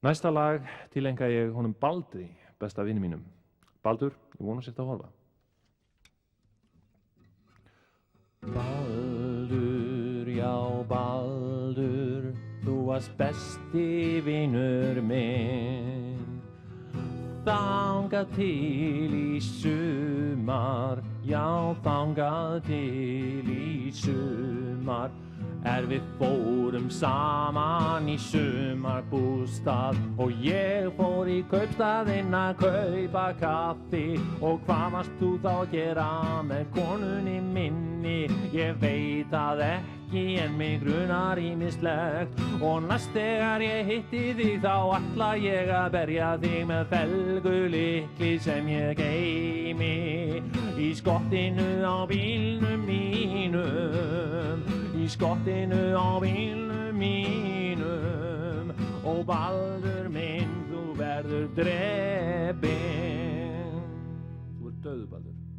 Næsta lag tileinka ég honum Baldri, besta vini mínum. Baldur, ég vona sér að horfa. Baldur, já Baldur, þú varst besti vinur minn. Þangað til í sumar, já þangað til í sumar. Við fórum saman í sumarbústað og ég fór í kaupstaðinn að kaupa kaffi. Og hvað varst þú þá að gera með konunni minni? Ég veit það ekki en mig grunar ýmislegt. Og næst þegar ég hitti þig þá ætla ég að berja þig með felgulykli sem ég geymi í skottinu á bílnum mínum. Í skottinu á bílnum mínum. Og Baldur minn, þú verður drepinn. Þú ert dauður, Baldur.